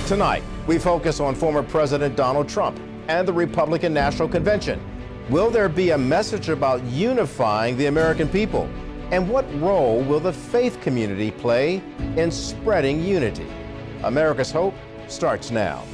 Tonight, we focus on former President Donald Trump and the Republican National Convention. Will there be a message about unifying the American people? And what role will the faith community play in spreading unity? America's Hope starts now.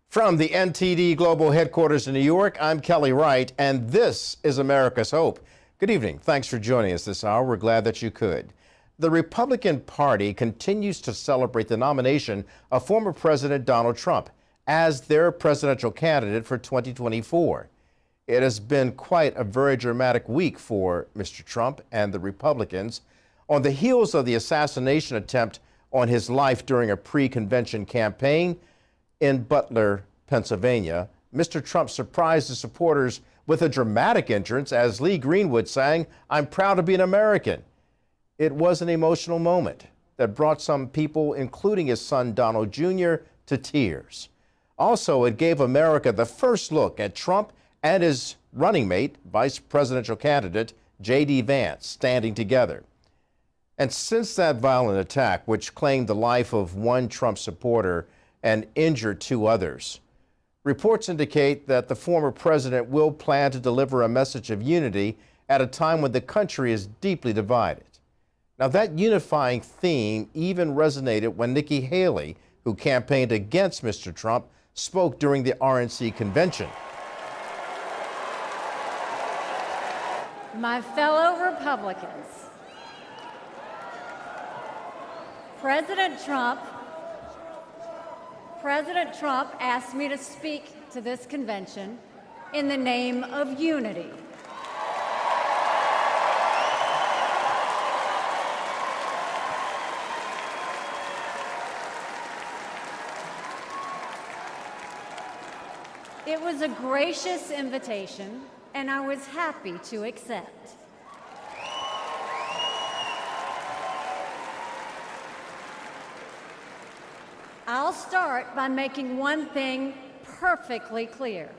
From the NTD Global Headquarters in New York, I'm Kelly Wright, and this is America's Hope. Good evening. Thanks for joining us this hour. We're glad that you could. The Republican Party continues to celebrate the nomination of former President Donald Trump as their presidential candidate for 2024. It has been quite a very dramatic week for Mr. Trump and the Republicans. On the heels of the assassination attempt on his life during a pre-convention campaign in Butler, Pennsylvania, Mr. Trump surprised his supporters with a dramatic entrance as Lee Greenwood sang, "I'm proud to be an American." It was an emotional moment that brought some people, including his son Donald Jr., to tears. Also, it gave America the first look at Trump and his running mate, vice presidential candidate J.D. Vance, standing together. And since that violent attack, which claimed the life of one Trump supporter and injured two others, reports indicate that the former president will plan to deliver a message of unity at a time when the country is deeply divided. Now, that unifying theme even resonated when Nikki Haley, who campaigned against Mr. Trump, spoke during the RNC convention. My fellow Republicans, President Trump asked me to speak to this convention in the name of unity. It was a gracious invitation, and I was happy to accept. I'll start by making one thing perfectly clear.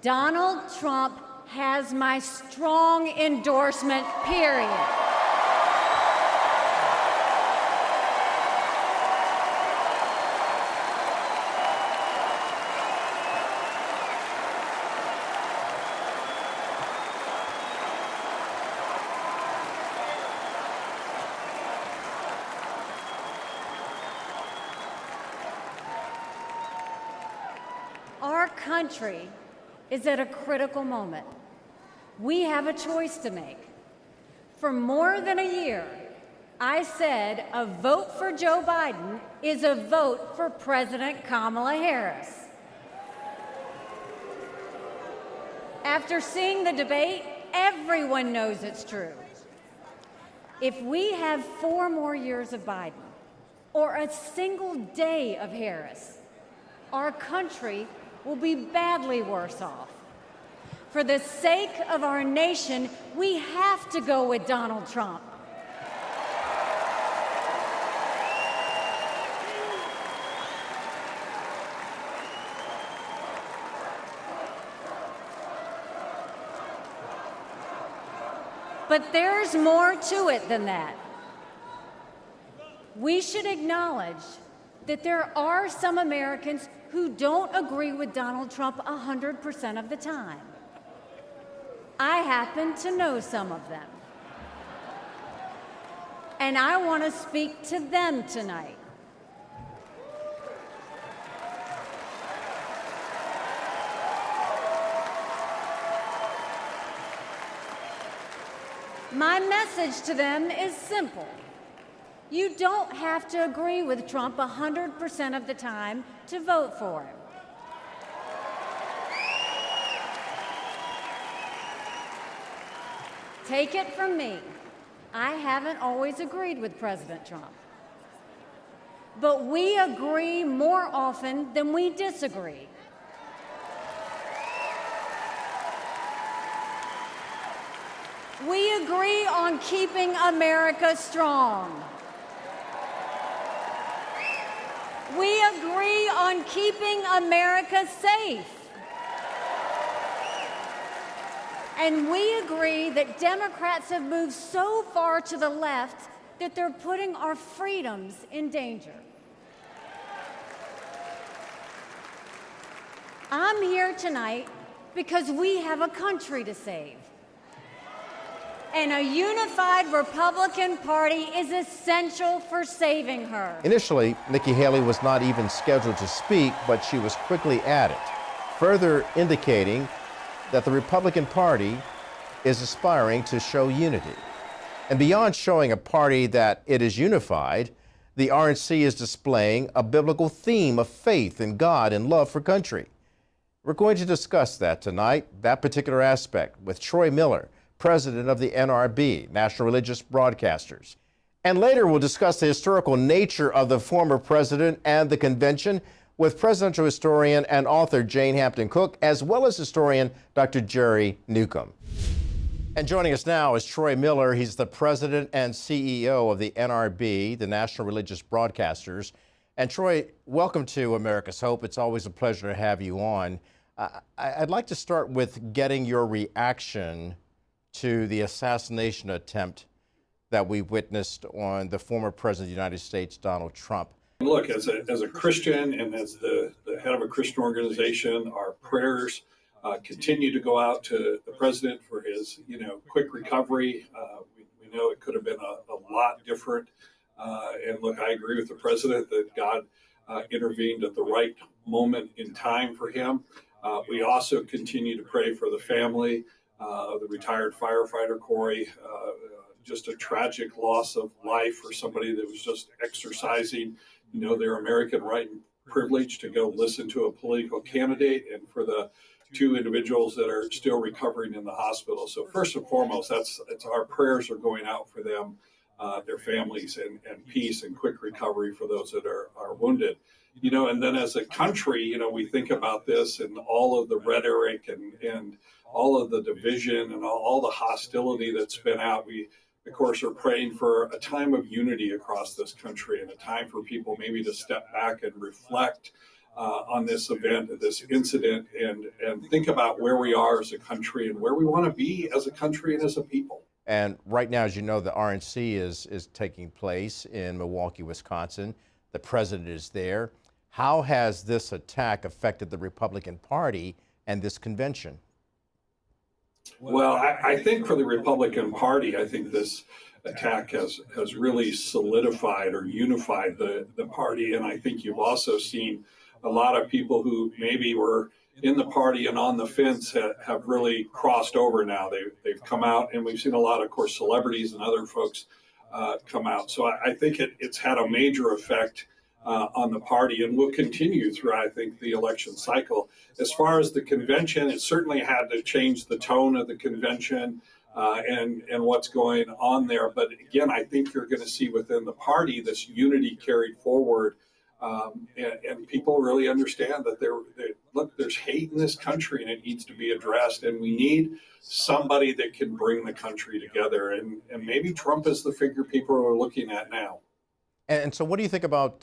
Donald Trump has my strong endorsement, period. Our country is at a critical moment. We have a choice to make. For more than a year, I said a vote for Joe Biden is a vote for President Kamala Harris. After seeing the debate, everyone knows it's true. If we have 4 more years of Biden or a single day of Harris, our country will be badly worse off. For the sake of our nation, we have to go with Donald Trump. But there's more to it than that. We should acknowledge that there are some Americans who don't agree with Donald Trump 100% of the time. I happen to know some of them. And I want to speak to them tonight. My message to them is simple. You don't have to agree with Trump 100% of the time to vote for him. Take it from me, I haven't always agreed with President Trump. But we agree more often than we disagree. We agree on keeping America strong. We agree on keeping America safe. And we agree that Democrats have moved so far to the left that they're putting our freedoms in danger. I'm here tonight because we have a country to save. And a unified Republican Party is essential for saving her. Initially, Nikki Haley was not even scheduled to speak, but she was quickly added, further indicating that the Republican Party is aspiring to show unity. And beyond showing a party that it is unified, the RNC is displaying a biblical theme of faith in God and love for country. We're going to discuss that tonight, that particular aspect, with Troy Miller, president of the NRB, National Religious Broadcasters. And later we'll discuss the historical nature of the former president and the convention with presidential historian and author Jane Hampton Cook, as well as historian Dr. Jerry Newcombe. And joining us now is Troy Miller. He's the president and CEO of the NRB, the National Religious Broadcasters. And Troy, welcome to America's Hope. It's always a pleasure to have you on. I'd like to start with getting your reaction to the assassination attempt that we witnessed on the former president of the United States, Donald Trump. Look, as a Christian and as the head of a Christian organization, our prayers continue to go out to the president for his, quick recovery. We know it could have been a lot different. And look, I agree with the president that God intervened at the right moment in time for him. We also continue to pray for the family, the retired firefighter Corey. Just a tragic loss of life for somebody that was just exercising, their American right and privilege to go listen to a political candidate, and for the two individuals that are still recovering in the hospital. So first and foremost, that's our prayers are going out for them, their families, and peace and quick recovery for those that are wounded. And then as a country, we think about this and all of the rhetoric and all of the division and all the hostility that's been out. We, of course, are praying for a time of unity across this country and a time for people maybe to step back and reflect on this event, this incident, and think about where we are as a country and where we want to be as a country and as a people. And right now, as you know, the RNC is taking place in Milwaukee, Wisconsin. The president is there. How has this attack affected the Republican Party and this convention? Well, I think for the Republican Party, I think this attack has really solidified or unified the party. And I think you've also seen a lot of people who maybe were in the party and on the fence have really crossed over now. They've come out, and we've seen a lot of course, celebrities and other folks come out. So I think it's had a major effect on the party and will continue through, I think, the election cycle. As far as the convention, it certainly had to change the tone of the convention and what's going on there. But again, I think you're going to see within the party this unity carried forward. And people really understand that there's hate in this country and it needs to be addressed. And we need somebody that can bring the country together. And maybe Trump is the figure people are looking at now. And so what do you think about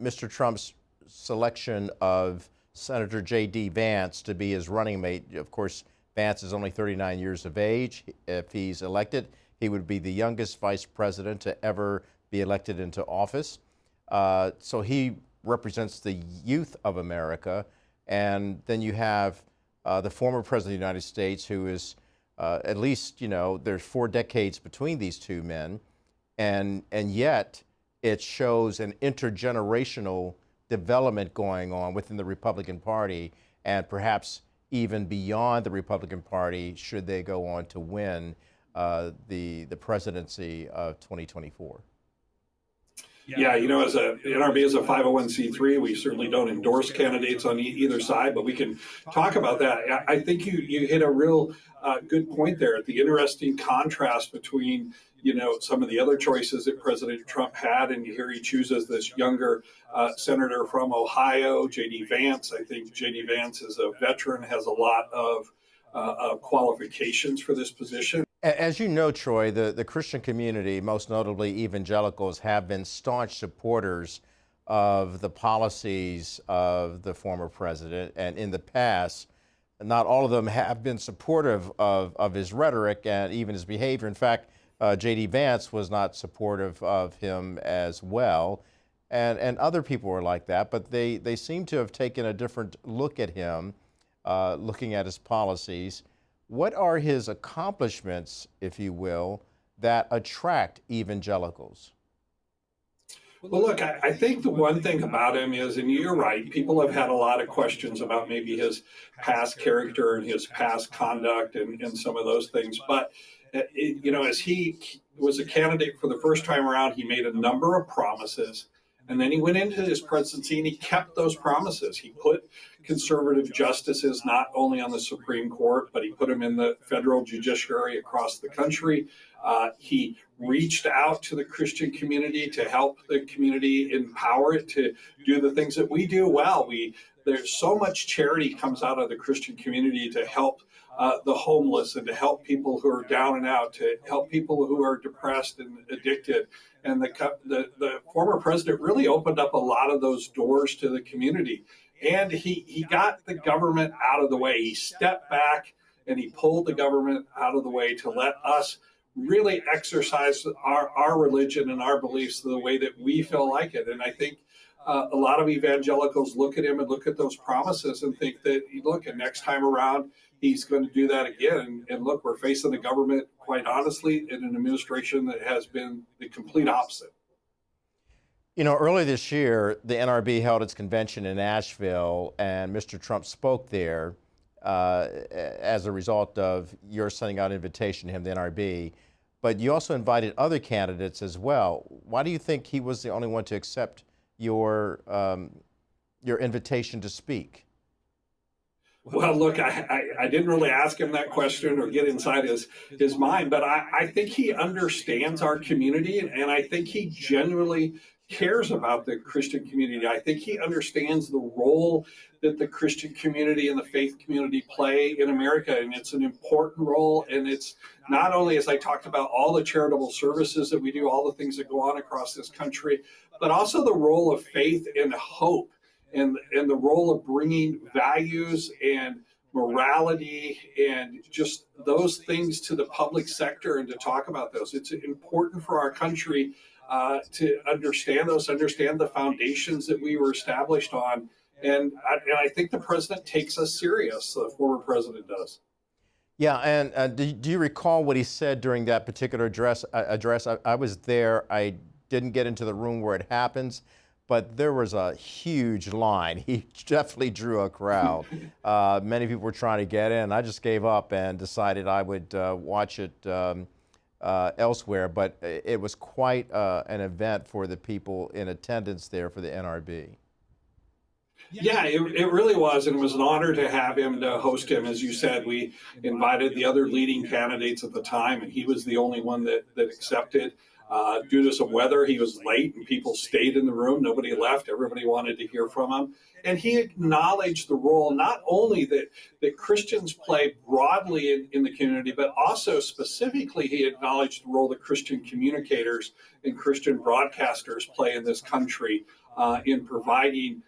Mr. Trump's selection of Senator J.D. Vance to be his running mate? Of course, Vance is only 39 years of age. If he's elected, he would be the youngest vice president to ever be elected into office. So he represents the youth of America. And then you have the former president of the United States, who is at least, there's 4 decades between these two men. And yet it shows an intergenerational development going on within the Republican Party, and perhaps even beyond the Republican Party should they go on to win the presidency of 2024. Yeah, as a NRB is a 501c3, we certainly don't endorse candidates on either side, but we can talk about that. I think you hit a real good point there. The interesting contrast between some of the other choices that President Trump had, and here he chooses this younger senator from Ohio, J.D. Vance. I think J.D. Vance is a veteran, has a lot of qualifications for this position. As you know, Troy, the Christian community, most notably evangelicals, have been staunch supporters of the policies of the former president, and in the past, not all of them have been supportive of his rhetoric and even his behavior. In fact, J.D. Vance was not supportive of him as well, and other people were like that, but they seem to have taken a different look at him, looking at his policies. What are his accomplishments, if you will, that attract evangelicals? Well, look, I think the one thing about him is, and you're right, people have had a lot of questions about maybe his past character and his past conduct and some of those things. But, as he was a candidate for the first time around, he made a number of promises. And then he went into his presidency and he kept those promises. He put conservative justices not only on the Supreme Court, but he put them in the federal judiciary across the country. He reached out to the Christian community to help the community empower it to do the things that we do well. There's so much charity comes out of the Christian community to help the homeless and to help people who are down and out, to help people who are depressed and addicted. And the former president really opened up a lot of those doors to the community. And he got the government out of the way. He stepped back and he pulled the government out of the way to let us really exercise our religion and our beliefs the way that we feel like it. And I think a lot of evangelicals look at him and look at those promises and think that, look, and next time around, he's going to do that again. And look, we're facing the government, quite honestly, in an administration that has been the complete opposite. Earlier this year, the NRB held its convention in Nashville, and Mr. Trump spoke there as a result of your sending out an invitation to him, the NRB. But you also invited other candidates as well. Why do you think he was the only one to accept your invitation to speak? Well, look, I didn't really ask him that question or get inside his mind, but I think he understands our community, and I think he genuinely cares about the Christian community. I think he understands the role that the Christian community and the faith community play in America, and it's an important role. And it's not only, as I talked about, all the charitable services that we do, all the things that go on across this country, but also the role of faith and hope, and the role of bringing values and morality and just those things to the public sector and to talk about those. It's important for our country to understand the foundations that we were established on. And I think the president takes us serious, the former president does. Yeah, and do you recall what he said during that particular address? I was there. I didn't get into the room where it happens, but there was a huge line. He definitely drew a crowd. Many people were trying to get in. I just gave up and decided I would watch it elsewhere, but it was quite an event for the people in attendance there for the NRB. Yeah, it really was, and it was an honor to have him, to host him. As you said, we invited the other leading candidates at the time, and he was the only one that accepted. Due to some weather, he was late, and people stayed in the room. Nobody left. Everybody wanted to hear from him. And he acknowledged the role, not only that Christians play broadly in the community, but also specifically he acknowledged the role that Christian communicators and Christian broadcasters play in this country in providing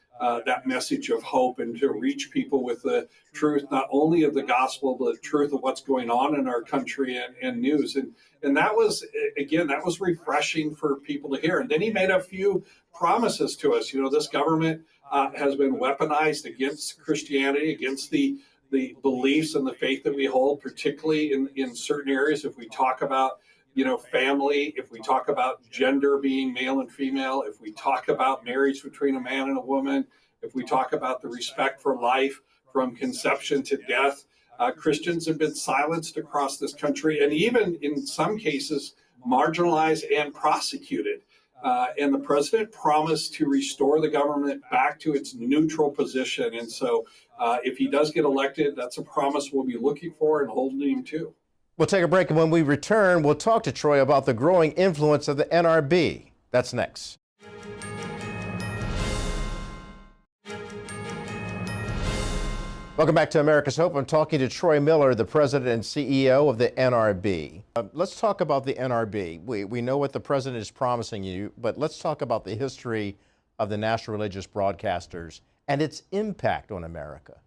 that message of hope and to reach people with the truth, not only of the gospel, but the truth of what's going on in our country and news. And that was, again, that was refreshing for people to hear. And then he made a few promises to us. This government has been weaponized against Christianity, against the beliefs and the faith that we hold, particularly in certain areas. If we talk about family, if we talk about gender being male and female, if we talk about marriage between a man and a woman, if we talk about the respect for life from conception to death, Christians have been silenced across this country and even in some cases marginalized and prosecuted. And the president promised to restore the government back to its neutral position. And so if he does get elected, that's a promise we'll be looking for and holding him to. We'll take a break, and when we return, we'll talk to Troy about the growing influence of the NRB. That's next. Welcome back to America's Hope. I'm talking to Troy Miller, the president and CEO of the NRB. Let's talk about the NRB. We know what the president is promising you, but let's talk about the history of the National Religious Broadcasters and its impact on America?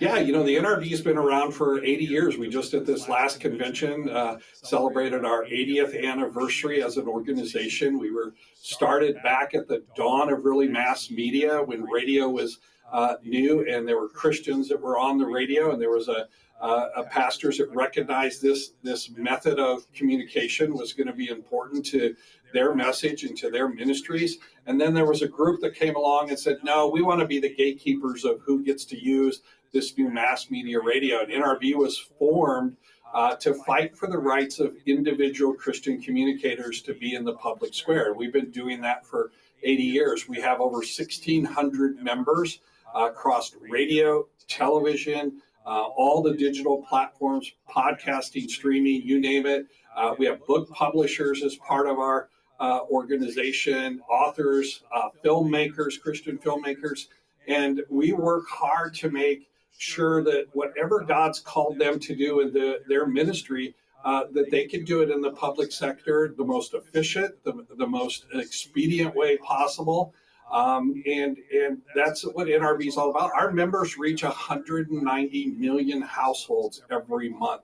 Yeah, the NRB has been around for 80 years. We just at this last convention celebrated our 80th anniversary as an organization. We were started back at the dawn of really mass media when radio was new, and there were Christians that were on the radio, and there was a pastors that recognized this method of communication was going to be important to their message and to their ministries. And then there was a group that came along and said, no, we want to be the gatekeepers of who gets to use this new mass media radio. And NRB was formed to fight for the rights of individual Christian communicators to be in the public square. We've been doing that for 80 years. We have over 1,600 members across radio, television, all the digital platforms, podcasting, streaming, you name it. We have book publishers as part of our organization, authors, filmmakers, Christian filmmakers, and we work hard to make sure that whatever God's called them to do in their ministry, that they can do it in the public sector the most efficient, the most expedient way possible. And that's what NRB is all about. Our members reach 190 million households every month,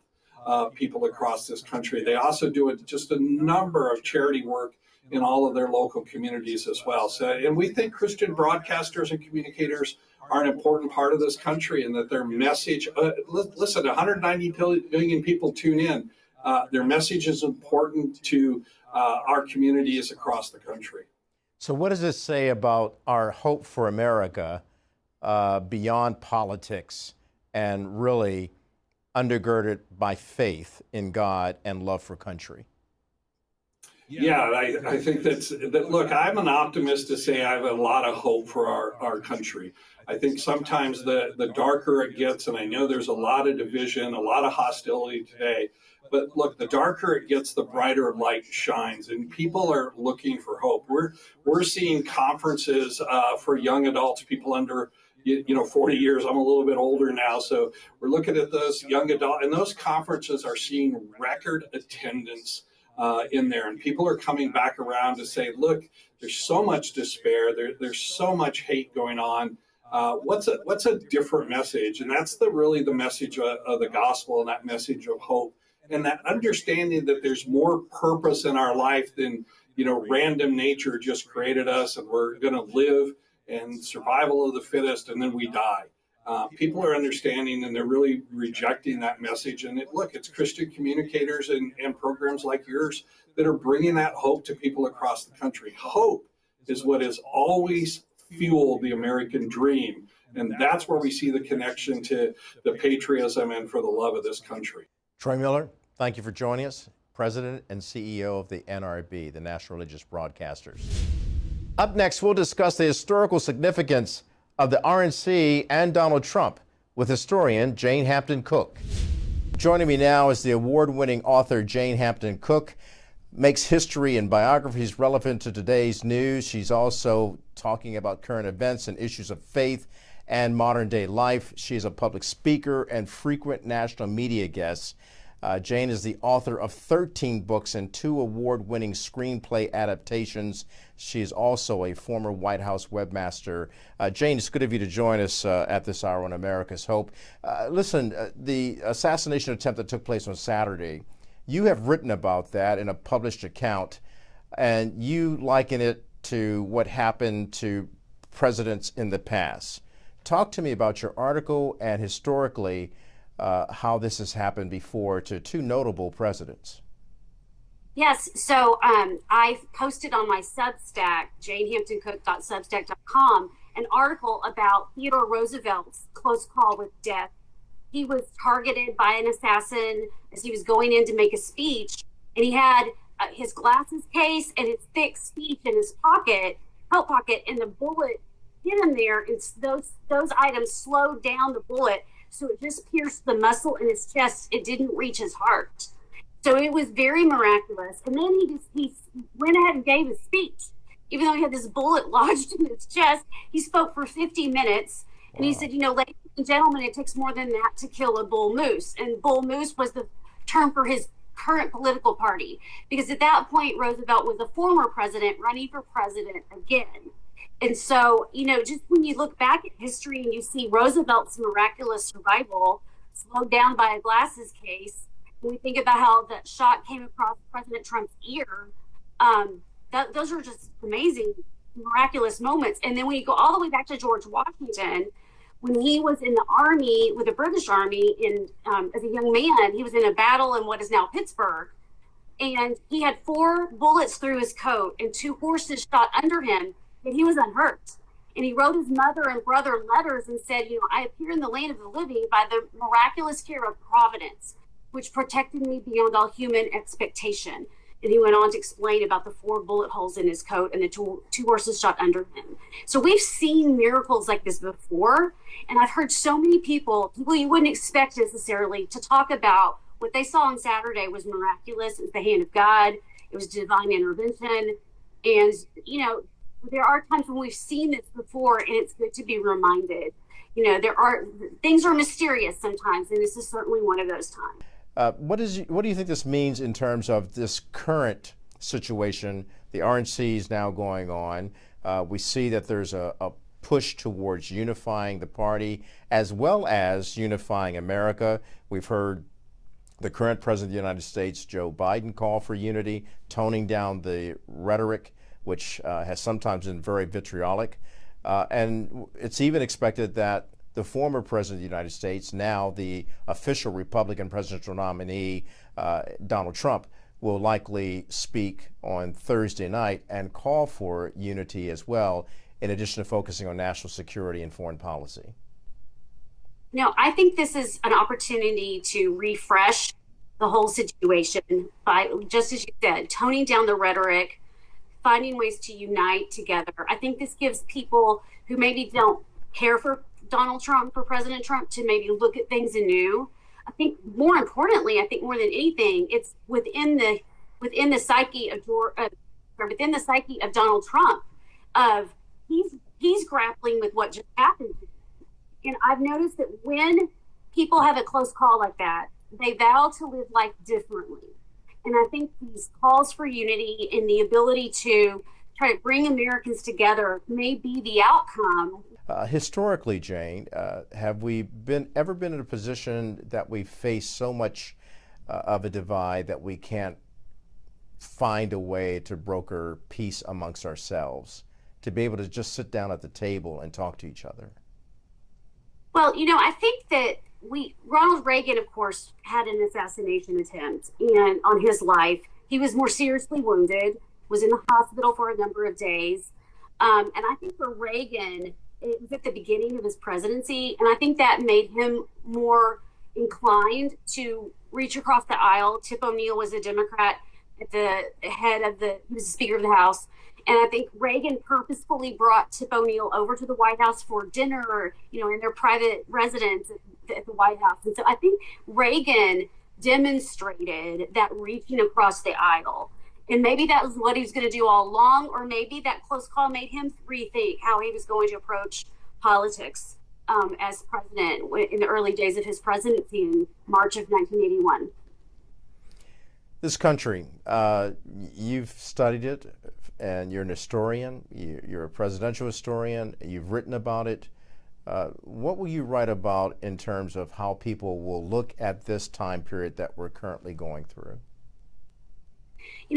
people across this country. They also do just a number of charity work in all of their local communities as well. So, and we think Christian broadcasters and communicators are an important part of this country, and that their message, listen, 190 million people tune in. Their message is important to our communities across the country. So what does this say about our hope for America beyond politics and really undergirded by faith in God and love for country? Yeah, I think that. Look, I'm an optimist to say I have a lot of hope for our country. I think sometimes the darker it gets, and I know there's a lot of division, a lot of hostility today, but look, the darker it gets, the brighter light shines, and people are looking for hope. We're seeing conferences for young adults, people under 40 years. I'm a little bit older now, so we're looking at those young adults, and those conferences are seeing record attendance in there, and people are coming back around to say, look, there's so much despair, there's so much hate going on. What's a different message? And that's really the message of the gospel, and that message of hope, and that understanding that there's more purpose in our life than random nature just created us, and we're going to live and survival of the fittest, and then we die. People are understanding, and they're really rejecting that message. And it's Christian communicators and programs like yours that are bringing that hope to people across the country. Hope is what has always fueled the American dream. And that's where we see the connection to the patriotism and for the love of this country. Troy Miller, thank you for joining us, President and CEO of the NRB, the National Religious Broadcasters. Up next, we'll discuss the historical significance of the RNC and Donald Trump with historian Jane Hampton Cook. Joining me now is the award-winning author Jane Hampton Cook. Makes history and biographies relevant to today's news. She's also talking about current events and issues of faith and modern-day life. She's a public speaker and frequent national media guest. Jane is the author of 13 books and 2 award-winning screenplay adaptations. She is also a former White House webmaster. Jane, it's good of you to join us at this hour on America's Hope. Listen, the assassination attempt that took place on Saturday, you have written about that in a published account, and you liken it to what happened to presidents in the past. Talk to me about your article and historically how this has happened before to 2 notable presidents. Yes, so I posted on my Substack, janehamptoncook.substack.com, an article about Theodore Roosevelt's close call with death. He was targeted by an assassin as he was going in to make a speech, and he had his glasses case and his thick speech in his coat pocket, and the bullet hit him there, and those items slowed down the bullet, so it just pierced the muscle in his chest. It didn't reach his heart. So it was very miraculous. And then he went ahead and gave his speech. Even though he had this bullet lodged in his chest, he spoke for 50 minutes. And he said, ladies and gentlemen, it takes more than that to kill a bull moose. And bull moose was the term for his current political party, because at that point Roosevelt was a former president running for president again. And so, just when you look back at history and you see Roosevelt's miraculous survival slowed down by a glasses case, when we think about how that shot came across President Trump's ear, those are just amazing, miraculous moments. And then when you go all the way back to George Washington, when he was in the army with the British Army, as a young man, he was in a battle in what is now Pittsburgh, and he had 4 bullets through his coat and 2 horses shot under him, and he was unhurt. And he wrote his mother and brother letters and said, I appear in the land of the living by the miraculous care of providence, which protected me beyond all human expectation. And he went on to explain about the 4 bullet holes in his coat and the two horses shot under him. So we've seen miracles like this before. And I've heard so many people you wouldn't expect necessarily, to talk about what they saw on Saturday was miraculous. It was the hand of God. It was divine intervention. And, there are times when we've seen this before, and it's good to be reminded. Things are mysterious sometimes, and this is certainly one of those times. What do you think this means in terms of this current situation? The RNC is now going on. We see that there's a push towards unifying the party as well as unifying America. We've heard the current president of the United States, Joe Biden, call for unity, toning down the rhetoric, which has sometimes been very vitriolic. And it's even expected that the former president of the United States, now the official Republican presidential nominee, Donald Trump, will likely speak on Thursday night and call for unity as well, in addition to focusing on national security and foreign policy. I think this is an opportunity to refresh the whole situation by, just as you said, toning down the rhetoric, finding ways to unite together. I think this gives people who maybe don't care for Donald Trump, for President Trump, to maybe look at things anew. I think more importantly, more than anything, it's within the psyche of Donald Trump, of he's grappling with what just happened. And I've noticed that when people have a close call like that, they vow to live life differently. And I think these calls for unity and the ability to try to bring Americans together may be the outcome. Historically, Jane, have we ever been in a position that we face so much of a divide that we can't find a way to broker peace amongst ourselves, to be able to just sit down at the table and talk to each other? Well, I think that Ronald Reagan, of course, had an assassination attempt on his life. He was more seriously wounded, was in the hospital for a number of days. And I think for Reagan, it was at the beginning of his presidency, and I think that made him more inclined to reach across the aisle. Tip O'Neill was a Democrat at the head of he was the Speaker of the House. And I think Reagan purposefully brought Tip O'Neill over to the White House for dinner, in their private residence at the White House. And so I think Reagan demonstrated that reaching across the aisle. And maybe that was what he was going to do all along, or maybe that close call made him rethink how he was going to approach politics as president in the early days of his presidency in March of 1981. This country, you've studied it, and you're an historian, you're a presidential historian, you've written about it. What will you write about in terms of how people will look at this time period that we're currently going through?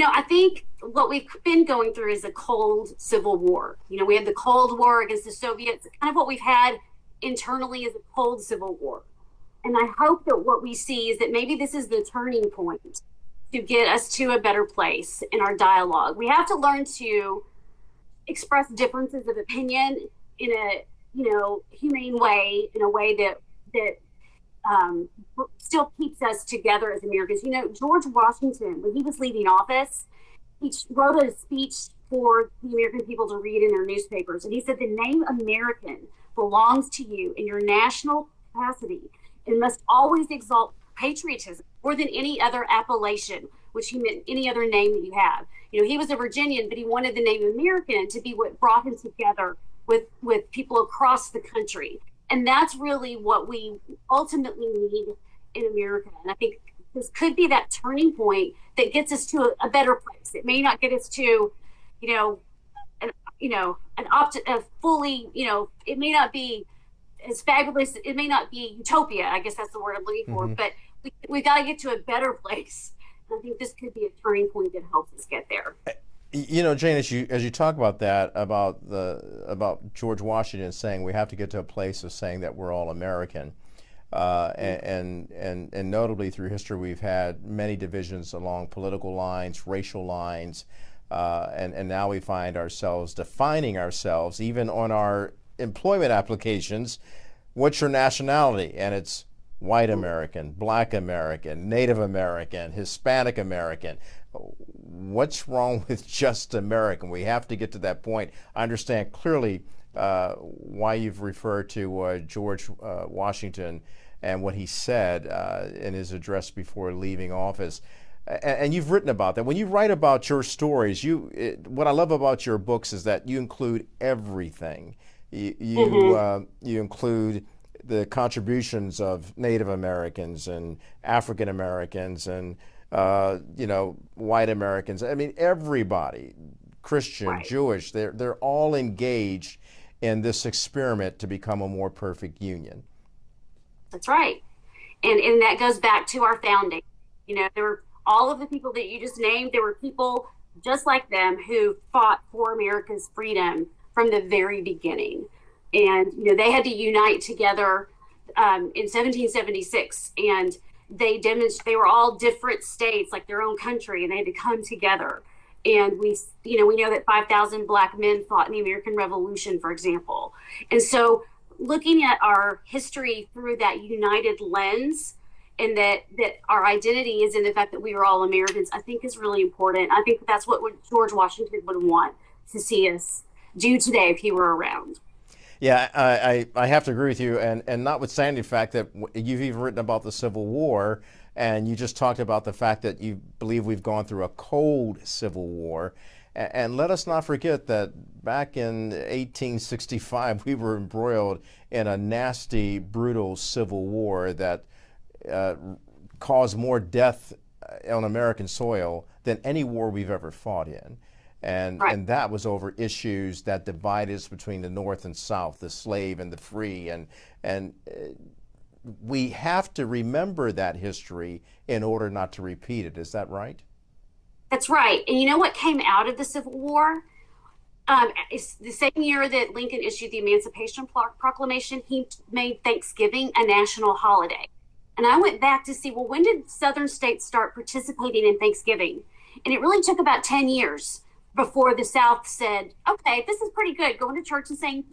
I think what we've been going through is a cold civil war. We had the Cold War against the Soviets. Kind of what we've had internally is a cold civil war. And I hope that what we see is that maybe this is the turning point to get us to a better place in our dialogue. We have to learn to express differences of opinion in a humane way, in a way that still keeps us together as Americans. George Washington, when he was leaving office, he wrote a speech for the American people to read in their newspapers. And he said, "The name American belongs to you in your national capacity and must always exalt patriotism more than any other appellation," which he meant any other name that you have. He was a Virginian, but he wanted the name American to be what brought him together with people across the country. And that's really what we ultimately need in America. And I think this could be that turning point that gets us to a better place. It may not get us to, a fully, it may not be as fabulous. It may not be utopia. I guess that's the word I'm looking for. But we've got to get to a better place. And I think this could be a turning point that helps us get there. Jane, as you talk about that, about George Washington saying we have to get to a place of saying that we're all American, and notably through history we've had many divisions along political lines, racial lines, and now we find ourselves defining ourselves even on our employment applications. What's your nationality? And it's white American, black American, Native American, Hispanic American. What's wrong with just American? We have to get to that point. I understand clearly why you've referred to George Washington and what he said in his address before leaving office. And you've written about that. When you write about your stories, what I love about your books is that you include everything. You include the contributions of Native Americans and African Americans and white Americans. I mean, everybody, Christian, Right. Jewish, they're all engaged in this experiment to become a more perfect union. That's right. And that goes back to our founding. There were all of the people that you just named. There were people just like them who fought for America's freedom from the very beginning. And, they had to unite together in 1776. And they were all different states, like their own country, and they had to come together. And we know that 5,000 Black men fought in the American Revolution, for example. And so looking at our history through that united lens, and that our identity is in the fact that we are all Americans, I think is really important. I think that's what George Washington would want to see us do today if he were around. Yeah, I have to agree with you, and notwithstanding the fact that you've even written about the Civil War, and you just talked about the fact that you believe we've gone through a cold Civil War, and let us not forget that back in 1865 we were embroiled in a nasty, brutal Civil War that caused more death on American soil than any war we've ever fought in. And, Right. and that was over issues that divided us between the North and South, the slave and the free. And we have to remember that history in order not to repeat it. Is that right? That's right. And you know what came out of the Civil War? It's the same year that Lincoln issued the Emancipation Proclamation, he made Thanksgiving a national holiday. And I went back to see, well, when did Southern states start participating in Thanksgiving? And it really took about 10 years before the South said, okay, this is pretty good. Going to church and saying,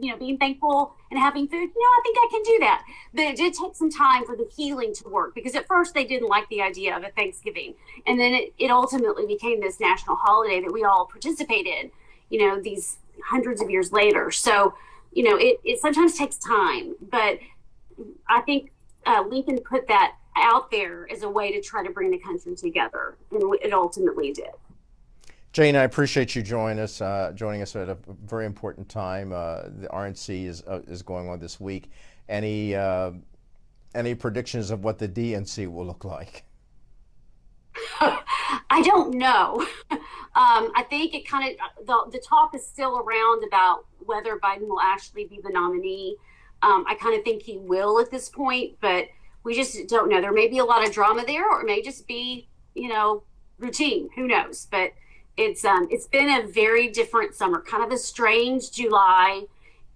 being thankful and having food, I think I can do that. But it did take some time for the healing to work, because at first they didn't like the idea of a Thanksgiving. And then it ultimately became this national holiday that we all participated in, these hundreds of years later. So, it sometimes takes time, but I think Lincoln put that out there as a way to try to bring the country together, and it ultimately did. Jane, I appreciate you joining us at a very important time. The RNC is going on this week. Any predictions of what the DNC will look like? I don't know. I think it kind of, the talk is still around about whether Biden will actually be the nominee. I kind of think he will at this point, but we just don't know. There may be a lot of drama there, or it may just be, routine. Who knows? But it's been a very different summer, kind of a strange July,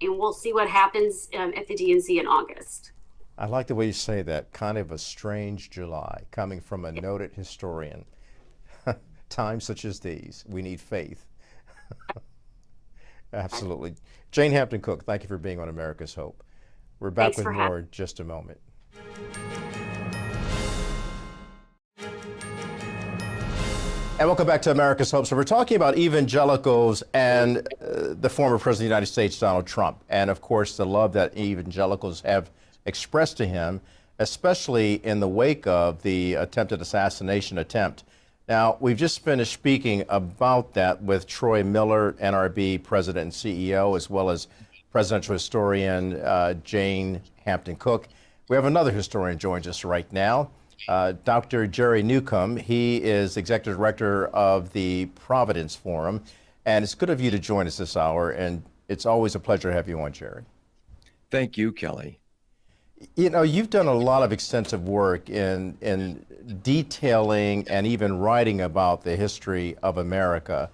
and we'll see what happens at the DNC in August. I like the way you say that, kind of a strange July, coming from a noted historian. Times such as these, we need faith. Absolutely. Jane Hampton Cook, thank you for being on America's Hope. We're back Thanks with for more in just a moment. And welcome back to America's Hope. So we're talking about evangelicals and the former President of the United States, Donald Trump, and of course the love that evangelicals have expressed to him, especially in the wake of the attempted assassination attempt. Now, we've just finished speaking about that with Troy Miller, NRB President and CEO, as well as presidential historian Jane Hampton Cook. We have another historian joins us right now. Dr. Jerry Newcombe. He is Executive Director of the Providence Forum. And it's good of you to join us this hour. And it's always a pleasure to have you on, Jerry. Thank you, Kelly. You know, you've done a lot of extensive work in detailing and even writing about the history of America.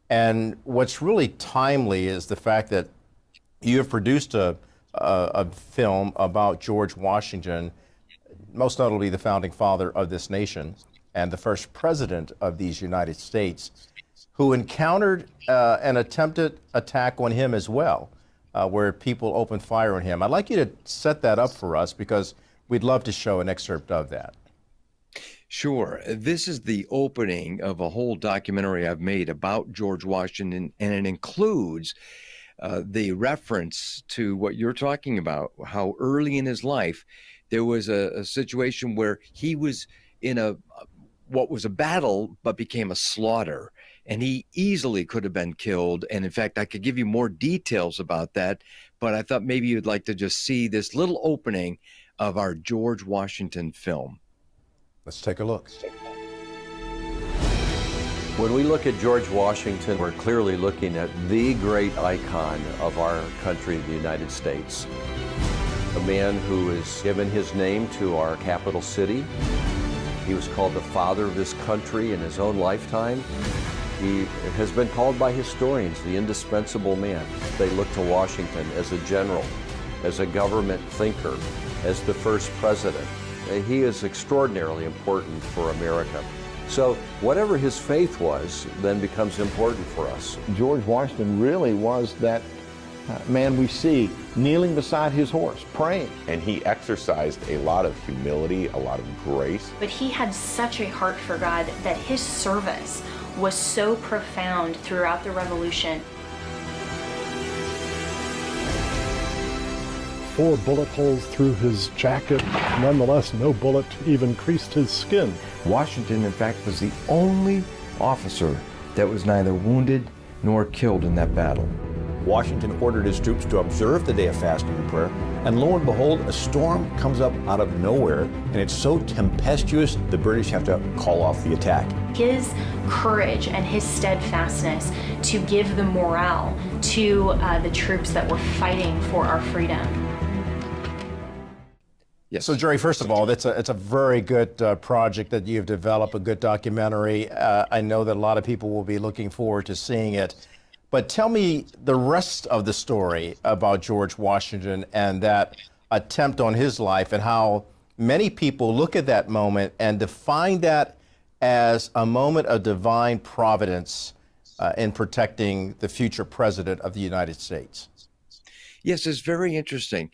And what's really timely is the fact that you have produced a film about George Washington, most notably the founding father of this nation and the first president of these United States, who encountered an attempted attack on him as well, where people opened fire on him. I'd like you to set that up for us because we'd love to show an excerpt of that. Sure. This is the opening of a whole documentary I've made about George Washington, and it includes the reference to what you're talking about, how early in his life there was a situation where he was in what was a battle but became a slaughter, and he easily could have been killed. And in fact, I could give you more details about that, but I thought maybe you'd like to just see this little opening of our George Washington film. Let's take a look. When we look at George Washington, we're clearly looking at the great icon of our country, the United States. A man who has given his name to our capital city. He was called the father of this country in his own lifetime. He has been called by historians the indispensable man. They look to Washington as a general, as a government thinker, as the first president. He is extraordinarily important for America. So whatever his faith was then becomes important for us. George Washington really was that man we see kneeling beside his horse, praying. And he exercised a lot of humility, a lot of grace. But he had such a heart for God that his service was so profound throughout the Revolution. 4 bullet holes through his jacket. Nonetheless, no bullet even creased his skin. Washington, in fact, was the only officer that was neither wounded nor killed in that battle. Washington ordered his troops to observe the day of fasting and prayer, and lo and behold, a storm comes up out of nowhere, and it's so tempestuous, the British have to call off the attack. His courage and his steadfastness to give the morale to the troops that were fighting for our freedom. Yes. So, Jerry, first of all, it's a very good project that you've developed, a good documentary. I know that a lot of people will be looking forward to seeing it. But tell me the rest of the story about George Washington and that attempt on his life, and how many people look at that moment and define that as a moment of divine providence in protecting the future president of the United States. Yes, it's very interesting.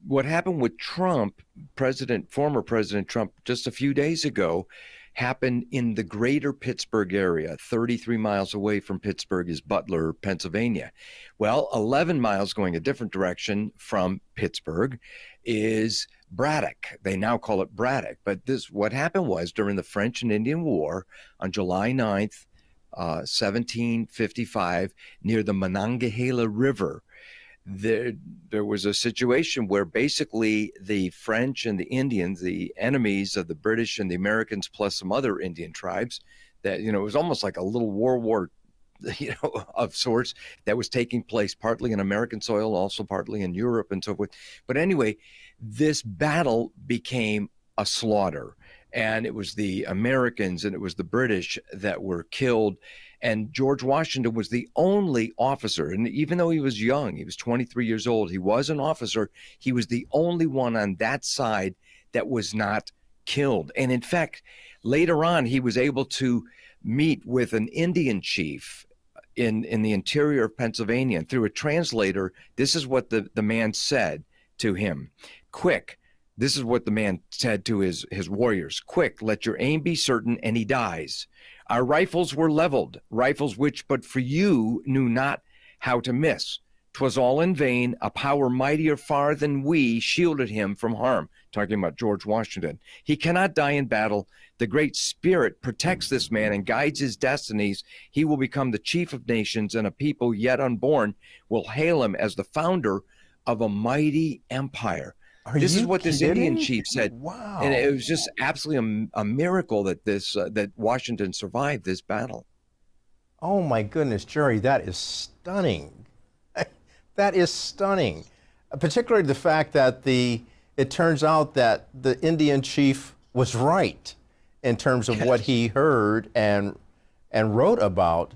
What happened with Trump, former President Trump, just a few days ago, happened in the greater Pittsburgh area. 33 miles away from Pittsburgh is Butler, Pennsylvania. Well, 11 miles going a different direction from Pittsburgh is Braddock. They now call it Braddock. But what happened was during the French and Indian War on July 9th, 1755, near the Monongahela River, there was a situation where basically the French and the Indians, the enemies of the British and the Americans, plus some other Indian tribes, that, it was almost like a little World War, of sorts that was taking place partly in American soil, also partly in Europe and so forth. But anyway, this battle became a slaughter, and it was the Americans and it was the British that were killed. And George Washington was the only officer, and even though he was young, he was 23 years old, he was an officer, he was the only one on that side that was not killed. And in fact, later on, he was able to meet with an Indian chief in the interior of Pennsylvania. And through a translator, this is what the man said to him. Quick, this is what the man said to his warriors. Quick, let your aim be certain, and he dies. Our rifles were leveled, rifles which but for you knew not how to miss. 'Twas all in vain, a power mightier far than we shielded him from harm. Talking about George Washington. He cannot die in battle. The Great Spirit protects this man and guides his destinies. He will become the chief of nations, and a people yet unborn will hail him as the founder of a mighty empire. This is what this Indian chief said. Wow. And it was just absolutely a miracle that that Washington survived this battle. Oh my goodness, Jerry, that is stunning. That is stunning. Particularly the fact that it turns out that the Indian chief was right in terms of what he heard and wrote about,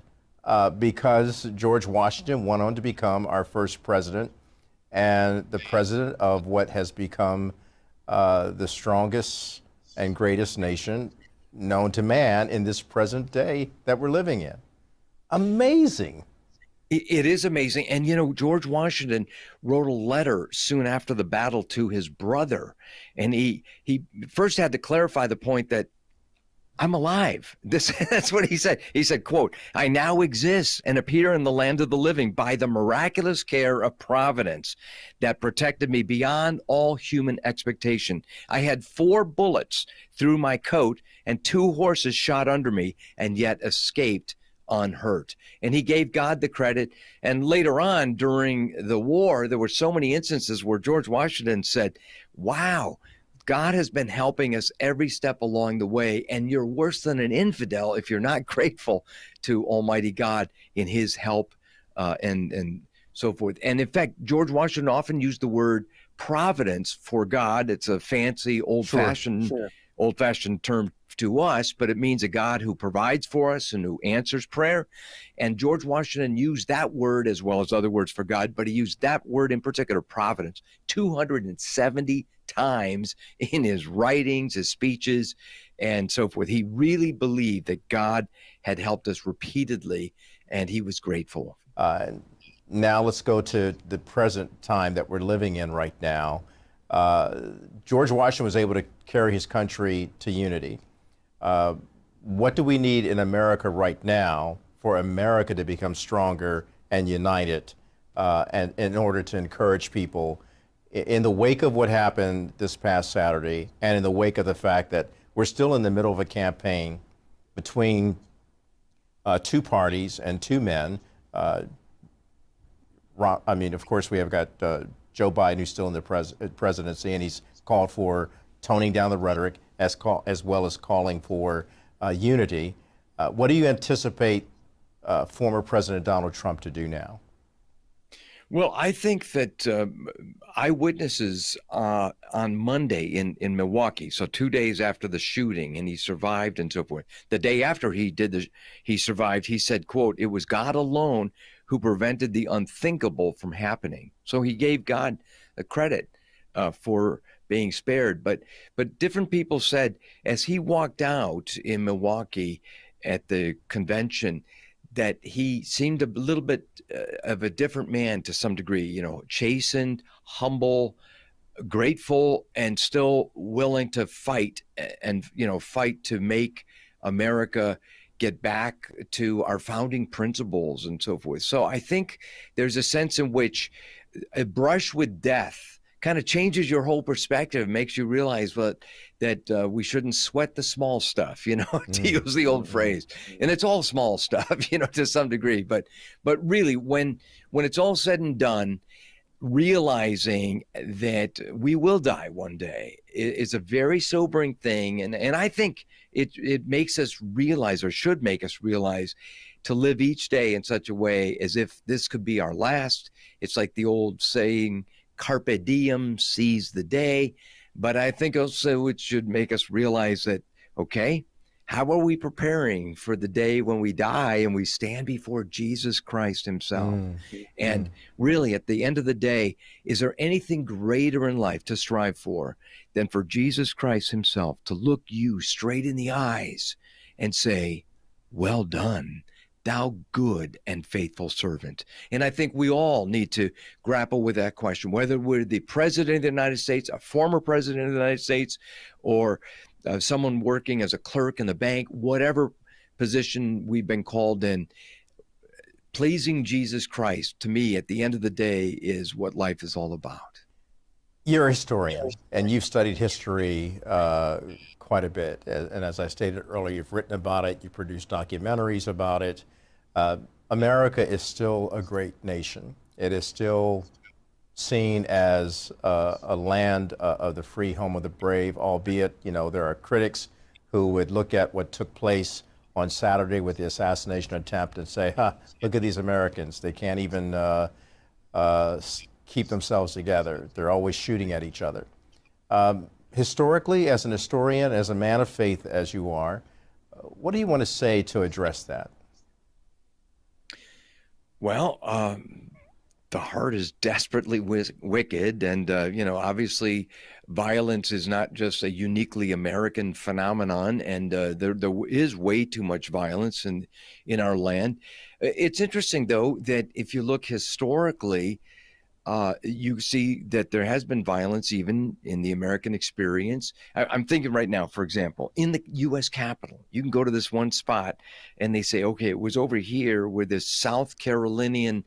because George Washington went on to become our first president and the president of what has become the strongest and greatest nation known to man in this present day that we're living in. Amazing. It is amazing. And, you know, George Washington wrote a letter soon after the battle to his brother. And he first had to clarify the point that I'm alive. That's what he said. He said, quote, I now exist and appear in the land of the living by the miraculous care of providence that protected me beyond all human expectation. I had 4 bullets through my coat and 2 horses shot under me and yet escaped unhurt. And he gave God the credit. And later on during the war, there were so many instances where George Washington said, wow, God has been helping us every step along the way, and you're worse than an infidel if you're not grateful to Almighty God in his help and so forth. And in fact, George Washington often used the word providence for God. It's a fancy, old-fashioned term to us, but it means a God who provides for us and who answers prayer. And George Washington used that word as well as other words for God, but he used that word in particular, providence, 270 times in his writings, his speeches, and so forth. He really believed that God had helped us repeatedly, and he was grateful. Now let's go to the present time that we're living in right now. George Washington was able to carry his country to unity. What do we need in America right now for America to become stronger and united, and in order to encourage people in the wake of what happened this past Saturday, and in the wake of the fact that we're still in the middle of a campaign between 2 parties and 2 men? I mean, of course, we have got Joe Biden, who's still in the presidency, and he's called for toning down the rhetoric as well as calling for unity. What do you anticipate former President Donald Trump to do now? Well, I think that eyewitnesses on Monday in Milwaukee, so 2 days after the shooting, and he survived and so forth. The day after he survived, he said, quote, it was God alone who prevented the unthinkable from happening. So he gave God the credit for being spared. But different people said as he walked out in Milwaukee at the convention that he seemed a little bit of a different man to some degree, you know, chastened, humble, grateful, and still willing to fight and, you know, fight to make America get back to our founding principles and so forth. So I think there's a sense in which a brush with death kind of changes your whole perspective, makes you realize that we shouldn't sweat the small stuff, you know, to use the old phrase. And it's all small stuff, you know, to some degree. But really, when it's all said and done, realizing that we will die one day is a very sobering thing. And I think it makes us realize, or should make us realize, to live each day in such a way as if this could be our last. It's like the old saying, carpe diem, seize the day. But I think also it should make us realize that, okay, how are we preparing for the day when we die and we stand before Jesus Christ himself? And really, at the end of the day, is there anything greater in life to strive for than for Jesus Christ himself to look you straight in the eyes and say, well done, thou good and faithful servant? And I think we all need to grapple with that question, whether we're the president of the United States, a former president of the United States, or someone working as a clerk in the bank, whatever position we've been called in. Pleasing Jesus Christ, to me, at the end of the day, is what life is all about. You're a historian, and you've studied history quite a bit. And as I stated earlier, you've written about it, you produced documentaries about it. America is still a great nation. It is still seen as a land of the free, home of the brave, albeit, there are critics who would look at what took place on Saturday with the assassination attempt and say, look at these Americans. They can't even keep themselves together. They're always shooting at each other. Historically, as an historian, as a man of faith as you are, what do you want to say to address that? Well, the heart is desperately wicked, and obviously, violence is not just a uniquely American phenomenon, and there is way too much violence in our land. It's interesting, though, that if you look historically, you see that there has been violence even in the American experience. I'm thinking right now, for example, in the U.S. Capitol, you can go to this one spot and they say, okay, it was over here where this South Carolinian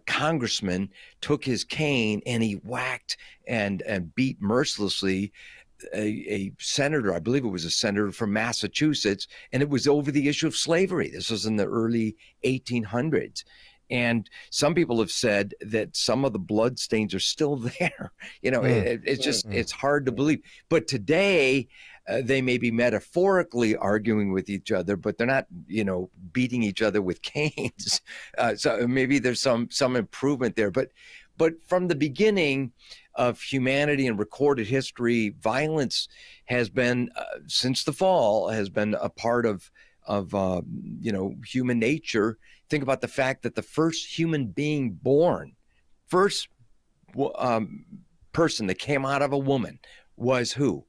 congressman took his cane and he whacked and beat mercilessly a senator. I believe it was a senator from Massachusetts, and it was over the issue of slavery. This was in the early 1800s. And some people have said that some of the blood stains are still there. It's just, it's hard to believe. But today, they may be metaphorically arguing with each other, but they're not, beating each other with canes. So maybe there's some improvement there. But from the beginning of humanity and recorded history, violence has been, since the fall, has been a part of human nature. Think about the fact that the first human being born, first person that came out of a woman was who?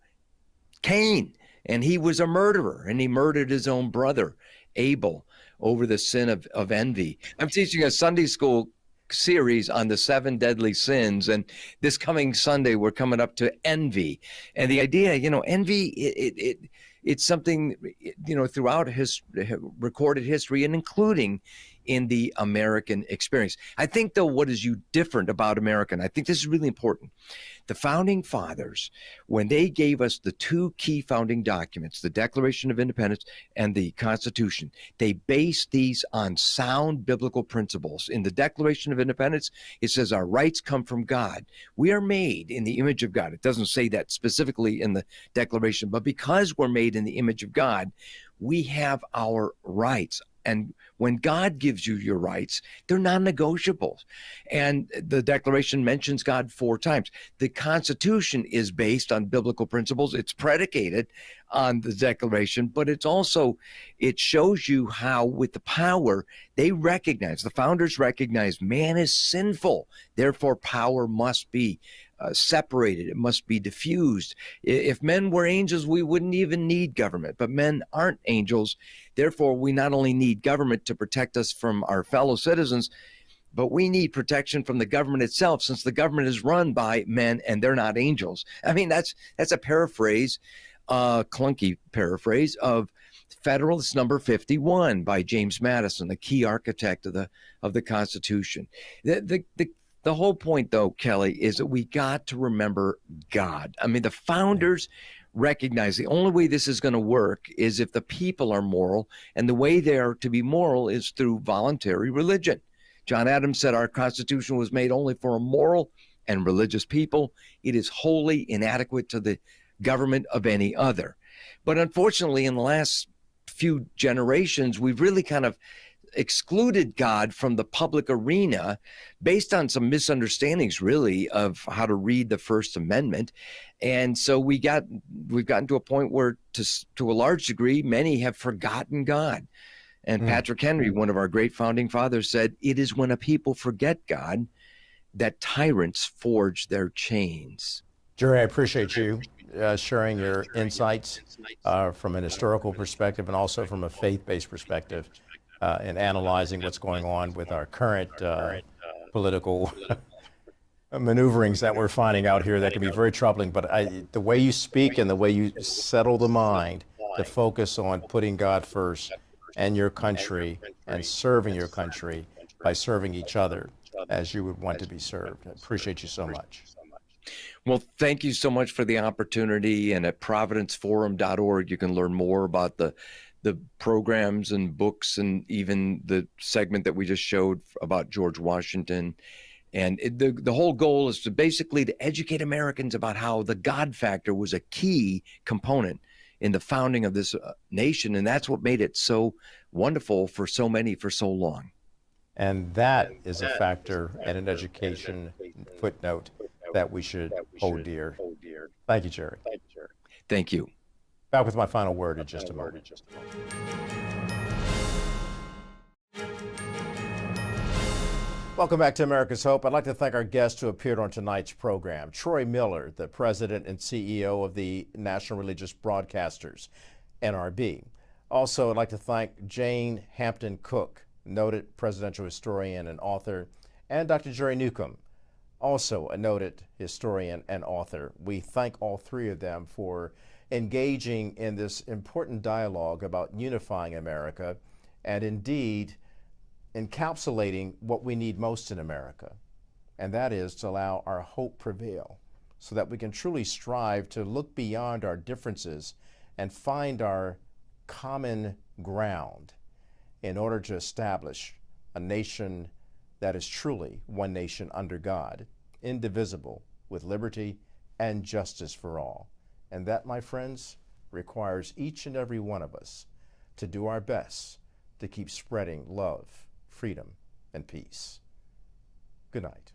Cain. And he was a murderer, and he murdered his own brother, Abel, over the sin of envy. I'm teaching a Sunday school series on the 7 deadly sins, and this coming Sunday we're coming up to envy. And the idea, envy, it's something, throughout recorded history, and including in the American experience. I think, though, what is different about America, and I think this is really important, the Founding Fathers, when they gave us the 2 key founding documents, the Declaration of Independence and the Constitution, they based these on sound biblical principles. In the Declaration of Independence, it says our rights come from God. We are made in the image of God. It doesn't say that specifically in the Declaration, but because we're made in the image of God, we have our rights. And when God gives you your rights, they're non-negotiable. And the Declaration mentions God 4 times. The Constitution is based on biblical principles. It's predicated on the Declaration, but it shows you how, with the power, the founders recognize man is sinful. Therefore, power must be separated. It must be diffused. If men were angels, we wouldn't even need government, but men aren't angels. Therefore, we not only need government to protect us from our fellow citizens, but we need protection from the government itself, since the government is run by men and they're not angels. I mean, that's a paraphrase, clunky paraphrase of Federalist Number 51 by James Madison, the key architect of the Constitution. The whole point, though, Kelly, is that we got to remember God. I mean, the founders recognize the only way this is going to work is if the people are moral, and the way they are to be moral is through voluntary religion. John Adams said our Constitution was made only for a moral and religious people. It is wholly inadequate to the government of any other. But unfortunately, in the last few generations, we've really kind of excluded God from the public arena based on some misunderstandings, really, of how to read the First Amendment. And so we've gotten to a point where, to a large degree, many have forgotten God. And Patrick Henry, one of our great founding fathers, said, "It is when a people forget God that tyrants forge their chains." Jerry, I appreciate you sharing your insights from an historical perspective and also from a faith-based perspective in analyzing what's going on with our current political maneuverings that we're finding out here that can be very troubling. But the way you speak and the way you settle the mind to focus on putting God first and your country and serving your country by serving each other as you would want to be served. I appreciate you so much. Well, thank you so much for the opportunity. And at providenceforum.org, you can learn more about the programs and books and even the segment that we just showed about George Washington. And the whole goal is to basically to educate Americans about how the God factor was a key component in the founding of this nation. And that's what made it so wonderful for so many for so long. And that is a factor and an education footnote that we should hold dear. Thank you, Jerry. Thank you. Back with my final word in just a moment. Welcome back to America's Hope. I'd like to thank our guests who appeared on tonight's program. Troy Miller, the president and CEO of the National Religious Broadcasters, NRB. Also, I'd like to thank Jane Hampton Cook, noted presidential historian and author, and Dr. Jerry Newcombe, also a noted historian and author. We thank all three of them for engaging in this important dialogue about unifying America and indeed encapsulating what we need most in America, and that is to allow our hope prevail so that we can truly strive to look beyond our differences and find our common ground in order to establish a nation that is truly one nation under God, indivisible, with liberty and justice for all. And that, my friends, requires each and every one of us to do our best to keep spreading love, freedom, and peace. Good night.